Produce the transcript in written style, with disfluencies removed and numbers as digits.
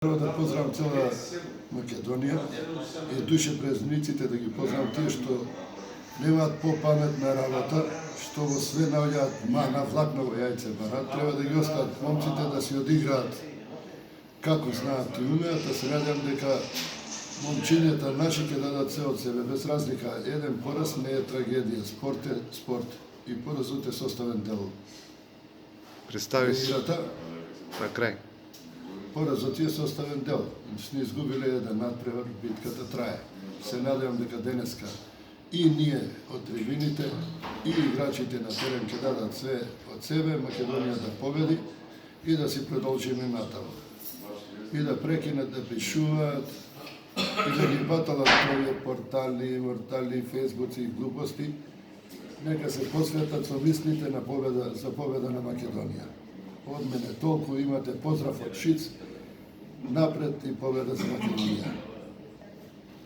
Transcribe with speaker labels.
Speaker 1: Prvo da pozdravim cela Македонија и душе презниците да ги поздравам тие што немаат попаметна работа, што во све наоѓаат на влакново јајце барат, треба да ги остават момците да си одиграат како знаат и умеат, да се надевам дека момчињата наши ќе дадат се од себе, без разлика. Еден пораз не е трагедија, спорт е спорт и поразот е составен дел.
Speaker 2: Представи се
Speaker 1: Играта,
Speaker 2: на крај.
Speaker 1: поразот е составен дел. Сме изгубиле еден надпревар, битката трае. Се надевам дека денеска и ние од трибините и играчите на терен ќе дадат све од себе, Македонија да победи и да си продолжиме натаму. И да прекинат да пишуваат и да ги баталат овие портали, фейсбуци и глупости. Нека се посветат со мислите на победа, за победа на Македонија. Од мене толку, имате поздрав од Шиц, напред и победа за Македонија.